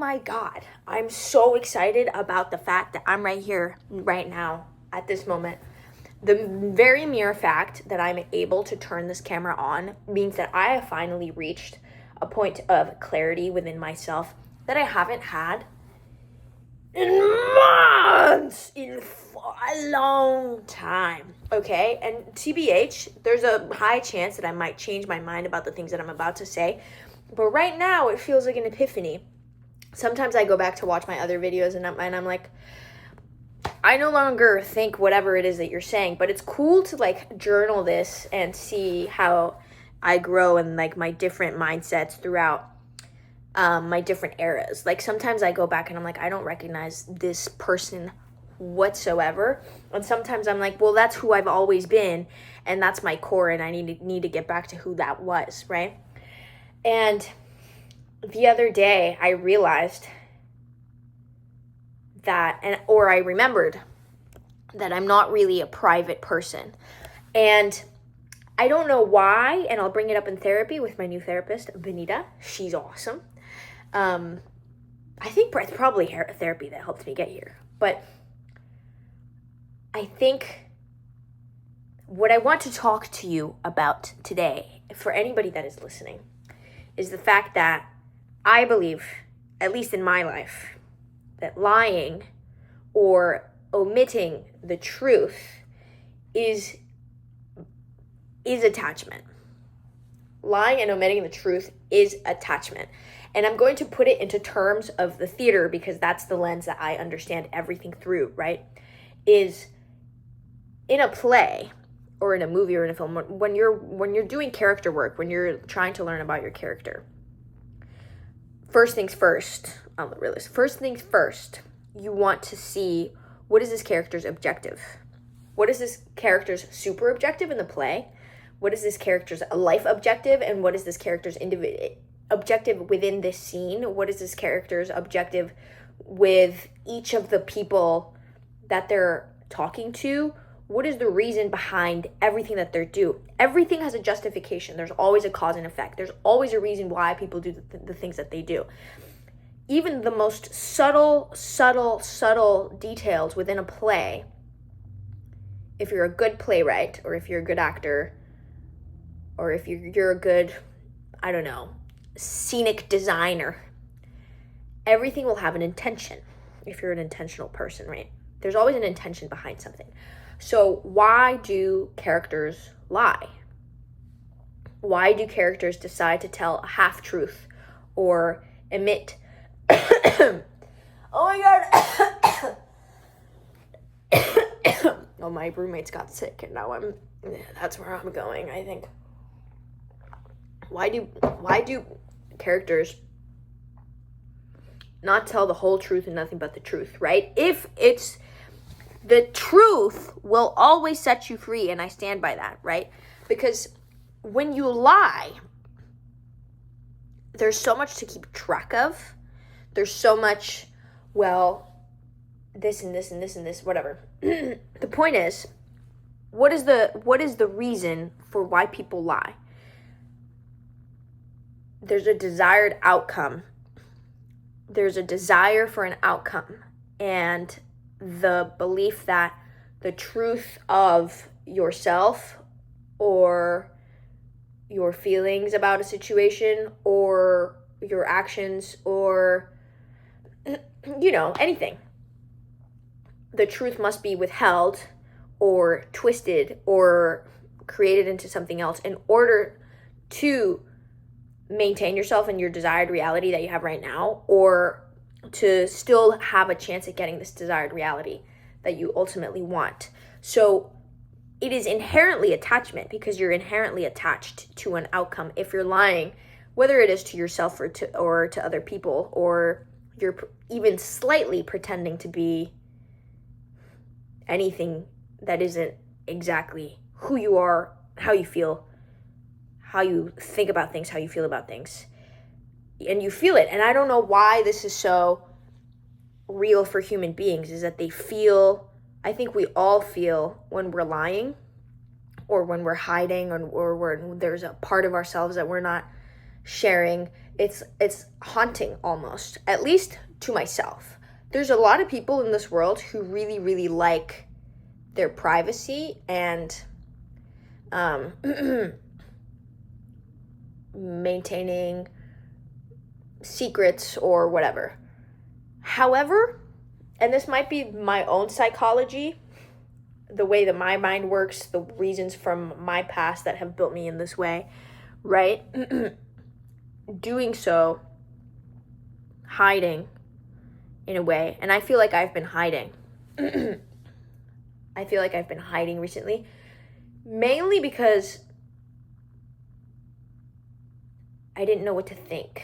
my God, I'm so excited about the fact that I'm right here, right now, at this moment. The very mere fact that I'm able to turn this camera on means that I have finally reached a point of clarity within myself that I haven't had in months, in a long time, okay? And TBH, there's a high chance that I might change my mind about the things that I'm about to say, but right now it feels like an epiphany. Sometimes I go back to watch my other videos and I'm like, I no longer think whatever it is that you're saying, but it's cool to like journal this and see how I grow and like my different mindsets throughout my different eras. Like sometimes I go back and I'm like, I don't recognize this person whatsoever. And sometimes I'm like, well, that's who I've always been and that's my core and I need to get back to who that was, right? And the other day I realized that, or I remembered that I'm not really a private person. And I don't know why, and I'll bring it up in therapy with my new therapist, Benita. She's awesome. I think it's probably therapy that helped me get here. But I think what I want to talk to you about today, for anybody that is listening, is the fact that I believe, at least in my life, that lying or omitting the truth is attachment. Lying and omitting the truth is attachment. And I'm going to put it into terms of the theater because that's the lens that I understand everything through, right? Is in a play or in a movie or in a film, when you're doing character work, when you're trying to learn about your character, first things first, I'm a realist. First things first, you want to see what is this character's objective? What is this character's super objective in the play? What is this character's life objective? And what is this character's objective within this scene? What is this character's objective with each of the people that they're talking to? What is the reason behind everything that they're doing? Everything has a justification. There's always a cause and effect. There's always a reason why people do the things that they do. Even the most subtle details within a play, if you're a good playwright, or if you're a good actor, or if you're a good, I don't know, scenic designer, everything will have an intention if you're an intentional person, right? There's always an intention behind something. So why do characters lie? Why do characters decide to tell a half-truth or omit? Oh my God. Oh, my roommates got sick and now that's where I'm going, I think. Why do characters not tell the whole truth and nothing but the truth, right? If it's the truth will always set you free, and I stand by that, right? Because when you lie, there's so much to keep track of. There's so much, well, this and this and this and this, whatever. The point is, what is the reason for why people lie? There's a desired outcome. There's a desire for an outcome, and the belief that the truth of yourself or your feelings about a situation or your actions or, you know, anything, the truth must be withheld or twisted or created into something else in order to maintain yourself in your desired reality that you have right now, or to still have a chance at getting this desired reality that you ultimately want. So it is inherently attachment because you're inherently attached to an outcome. If you're lying, whether it is to yourself or to other people, or you're even slightly pretending to be anything that isn't exactly who you are, how you feel, how you think about things, how you feel about things, and you feel it. And I don't know why this is so real for human beings, is that they feel, I think we all feel when we're lying or when we're hiding or when there's a part of ourselves that we're not sharing. it's haunting almost, at least to myself. There's a lot of people in this world who really, really like their privacy and maintaining secrets or whatever. However, and this might be my own psychology, the way that my mind works, the reasons from my past that have built me in this way, right? Doing so, hiding in a way, and I feel like I've been hiding. I feel like I've been hiding recently, mainly because I didn't know what to think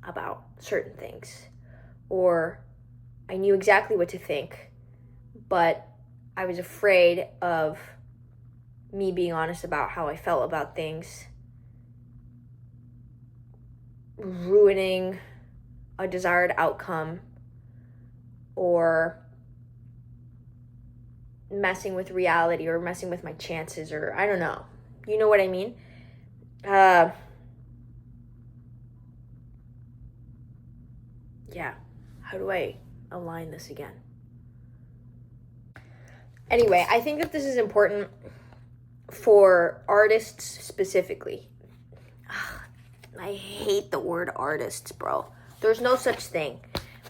about certain things, or I knew exactly what to think, but I was afraid of me being honest about how I felt about things, ruining a desired outcome, or messing with reality, or messing with my chances, or I don't know. You know what I mean? Yeah. How do I align this again? Anyway, I think that this is important for artists specifically. I hate the word artists, bro. There's no such thing.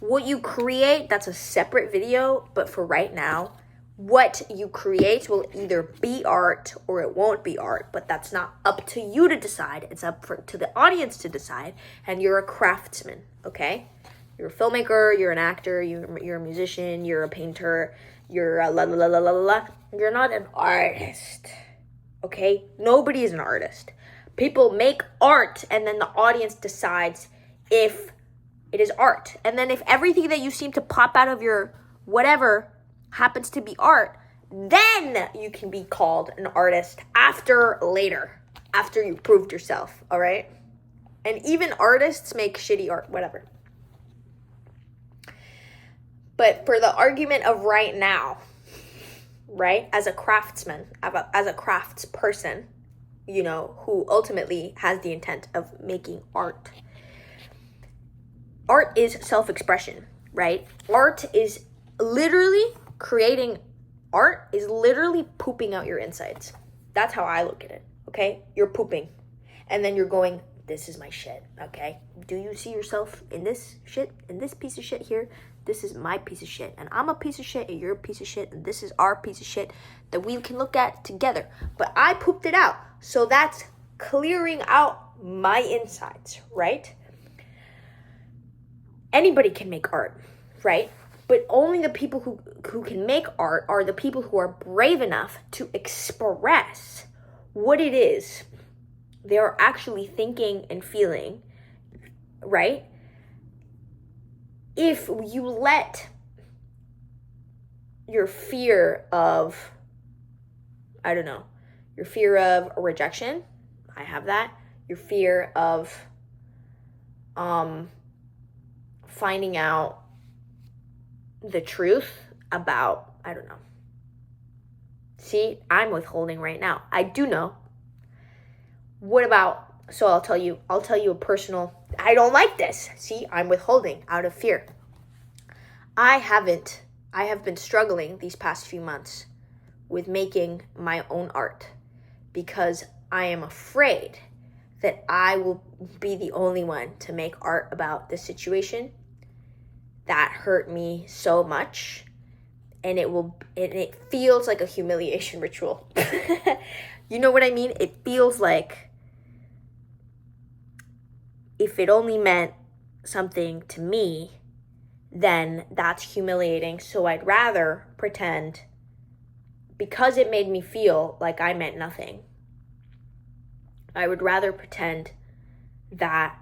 What you create, that's a separate video, but for right now, what you create will either be art or it won't be art, but that's not up to you to decide. It's up to the audience to decide, and you're a craftsman, okay? You're a filmmaker, you're an actor, you're a musician, you're a painter, you're a la la la la la la. You're not an artist, okay? Nobody is an artist. People make art, and then the audience decides if it is art. And then if everything that you seem to pop out of your whatever happens to be art, then you can be called an artist after you proved yourself, all right? And even artists make shitty art, whatever. But for the argument of right now, right, as a craftsman, as a craftsperson, you know, who ultimately has the intent of making art. Art is self-expression, right? Art is literally creating art is literally pooping out your insides. That's how I look at it, okay? You're pooping. And then you're going, this is my shit, okay? Do you see yourself in this shit, in this piece of shit here? This is my piece of shit, and I'm a piece of shit, and you're a piece of shit, and this is our piece of shit that we can look at together. But I pooped it out, so that's clearing out my insides, right? Anybody can make art, right? But only the people who can make art are the people who are brave enough to express what it is they're actually thinking and feeling, right? If you let your fear of, I don't know, your fear of rejection, I have that, your fear of finding out the truth about, I don't know. See, I'm withholding right now. I do know. What about, so I'll tell you a personal, I don't like this. See, I'm withholding out of fear. I have been struggling these past few months with making my own art because I am afraid that I will be the only one to make art about this situation that hurt me so much, and it feels like a humiliation ritual. You know what I mean? It feels like if it only meant something to me, then that's humiliating. So I'd rather pretend, because it made me feel like I meant nothing, I would rather pretend that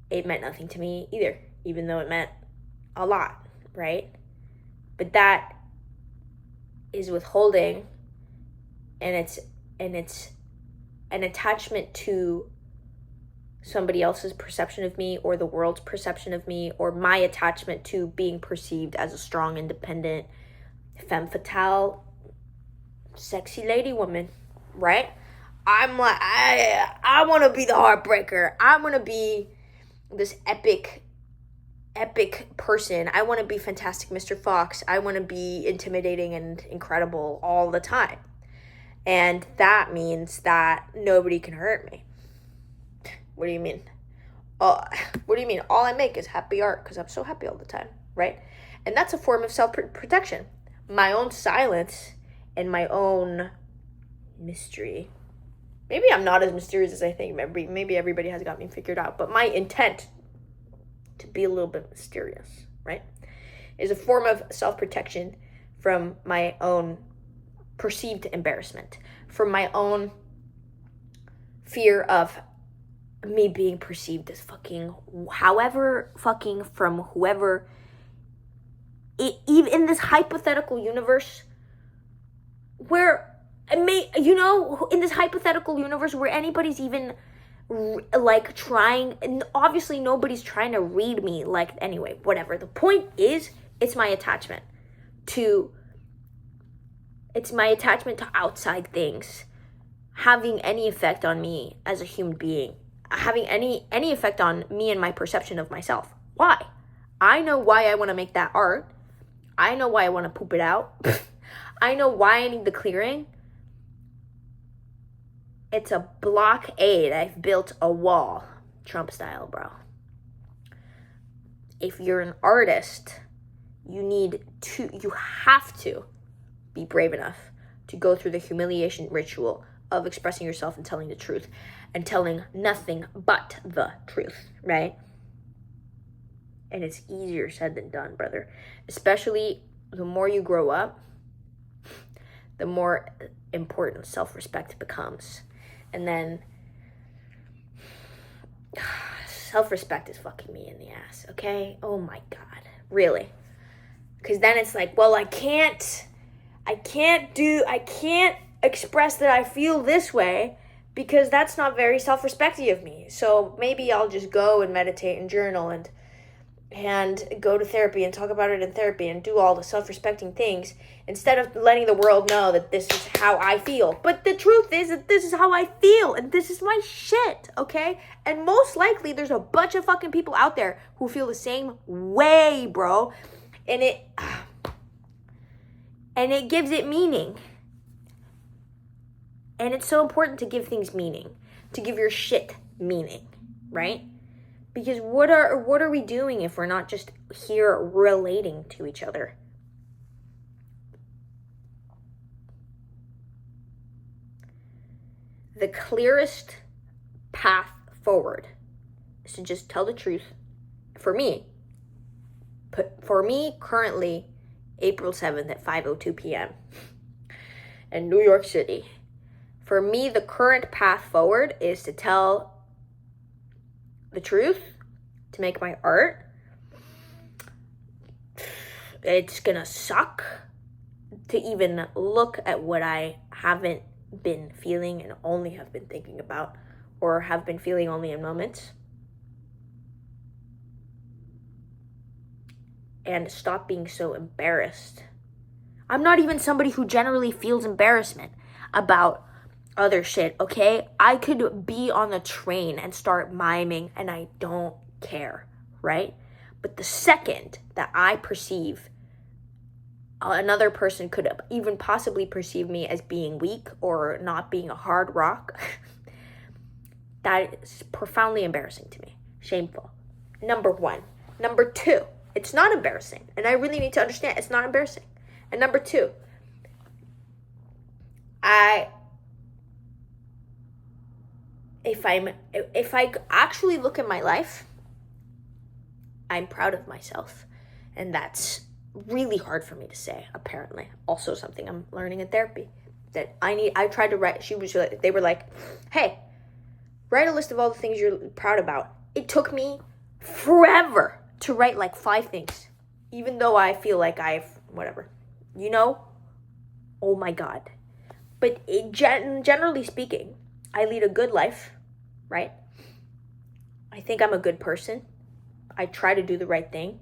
it meant nothing to me either, even though it meant a lot, right? But that is withholding, and it's an attachment to somebody else's perception of me, or the world's perception of me, or my attachment to being perceived as a strong, independent, femme fatale, sexy lady woman, right? I'm like, I want to be the heartbreaker. I want to be this epic person. I want to be Fantastic Mr. Fox. I want to be intimidating and incredible all the time. And that means that nobody can hurt me. What do you mean? What do you mean? All I make is happy art because I'm so happy all the time, right? And that's a form of self-protection. My own silence and my own mystery. Maybe I'm not as mysterious as I think. Maybe everybody has got me figured out. But my intent to be a little bit mysterious, right, is a form of self-protection from my own perceived embarrassment, from my own fear of me being perceived as fucking however fucking from whoever. Even in this hypothetical universe where in this hypothetical universe where anybody's even like trying, and obviously nobody's trying to read me, like, anyway, whatever. The point is, it's my attachment to outside things having any effect on me as a human being, having any effect on me and my perception of myself. Why? I know why I want to make that art. I know why I want to poop it out. I know why I need the clearing. It's a blockade. I've built a wall. Trump style, bro. If you're an artist, you have to be brave enough to go through the humiliation ritual of expressing yourself and telling the truth and telling nothing but the truth, right? And it's easier said than done, brother. Especially the more you grow up, the more important self-respect becomes. And then self-respect is fucking me in the ass, okay? Oh my God, really? Because then it's like, well, I can't express that I feel this way because that's not very self-respecty of me. So maybe I'll just go and meditate and journal and go to therapy and talk about it in therapy and do all the self-respecting things instead of letting the world know that this is how I feel. But the truth is that this is how I feel and this is my shit, okay? And most likely there's a bunch of fucking people out there who feel the same way, bro. And it gives it meaning. And it's so important to give things meaning, to give your shit meaning, right? Because what are we doing if we're not just here relating to each other? The clearest path forward is to just tell the truth. For me, currently, April 7th at 5:02 p.m. in New York City. For me, the current path forward is to tell the truth, to make my art. It's gonna suck to even look at what I haven't been feeling and only have been thinking about, or have been feeling only in moments. And stop being so embarrassed. I'm not even somebody who generally feels embarrassment about other shit, okay? I could be on the train and start miming and I don't care, right? But the second that I perceive another person could even possibly perceive me as being weak or not being a hard rock, that is profoundly embarrassing to me. Shameful. Number one. Number two, it's not embarrassing. And I really need to understand it's not embarrassing. And number two, if I actually look at my life, I'm proud of myself. And that's really hard for me to say, apparently. Also something I'm learning in therapy. That I tried to write, they were like, hey, write a list of all the things you're proud about. It took me forever to write like 5 things. Even though I feel like whatever. Oh my God. But generally speaking, I lead a good life, right? I think I'm a good person. I try to do the right thing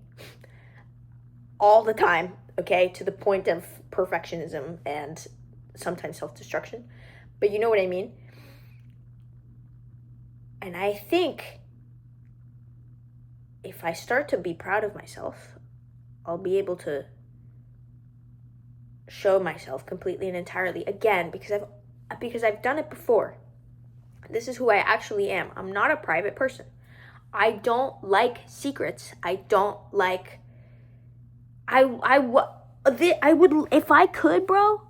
all the time, okay, to the point of perfectionism and sometimes self-destruction. But you know what I mean? And I think if I start to be proud of myself, I'll be able to show myself completely and entirely again, because I've done it before. This is who I actually am. I'm not a private person. I don't like secrets. I don't like I would, if I could, bro.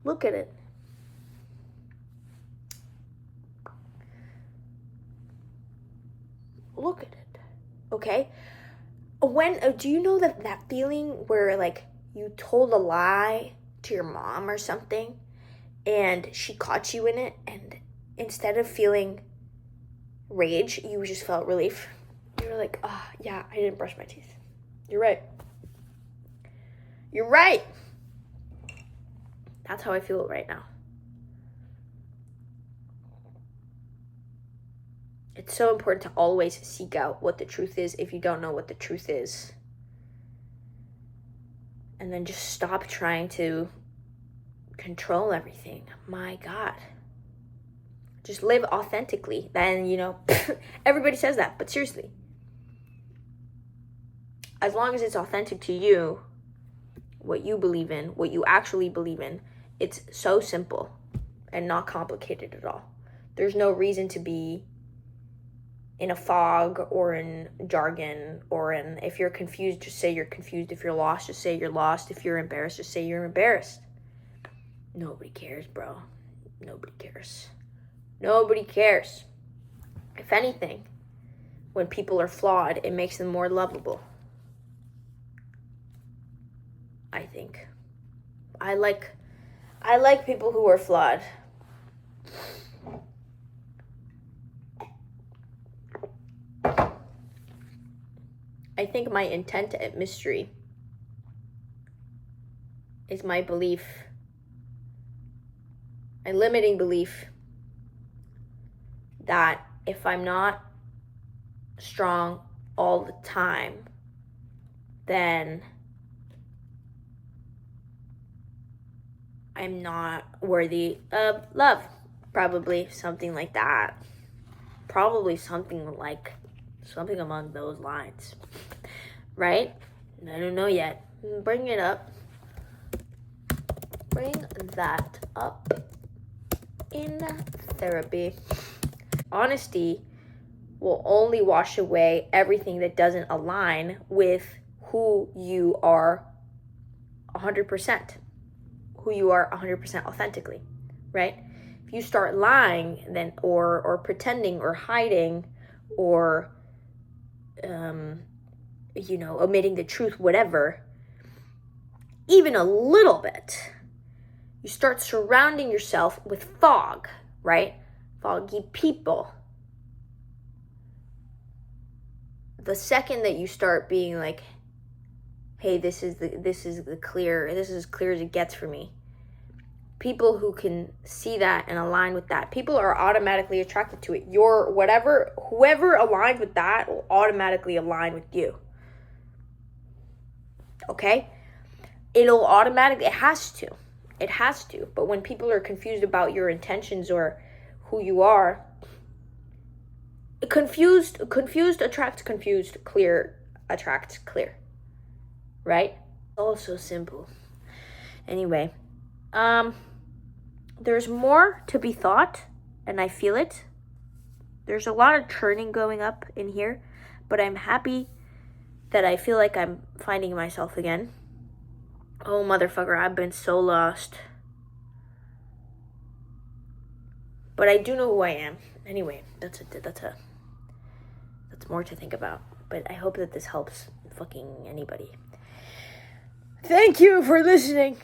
Look at it. Look at it. Okay? Do you know that feeling where like you told a lie to your mom or something and she caught you in it, and instead of feeling rage, you just felt relief? You were like, oh, yeah, I didn't brush my teeth. You're right. You're right. That's how I feel right now. It's so important to always seek out what the truth is if you don't know what the truth is. And then just stop trying to control everything. My God. Just live authentically. Then, everybody says that, but seriously. As long as it's authentic to you, what you believe in, what you actually believe in, it's so simple and not complicated at all. There's no reason to be in a fog or in jargon or in, if you're confused, just say you're confused. If you're lost, just say you're lost. If you're embarrassed, just say you're embarrassed. Nobody cares, bro. Nobody cares. Nobody cares. If anything, when people are flawed, it makes them more lovable. I think. I like people who are flawed. I think my intent at mystery is my belief, my limiting belief that if I'm not strong all the time, then I'm not worthy of love. Probably something like that. Probably something among those lines. Right? I don't know yet. Bring it up. Bring that up in therapy. Honesty will only wash away everything that doesn't align with who you are 100%. Who you are 100% authentically, right? If you start lying, then or pretending or hiding or omitting the truth, whatever, even a little bit, you start surrounding yourself with fog, right? Foggy people. The second that you start being like, hey, this is as clear as it gets for me. People who can see that and align with that, people are automatically attracted to it. Whoever aligns with that will automatically align with you. Okay? It has to. But when people are confused about your intentions or who you are, confused attracts confused, clear attracts clear. Right? All so simple. Anyway, there's more to be thought, and I feel it. There's a lot of churning going up in here, but I'm happy that I feel like I'm finding myself again. Oh, motherfucker, I've been so lost. But I do know who I am. Anyway, that's more to think about. But I hope that this helps fucking anybody. Thank you for listening.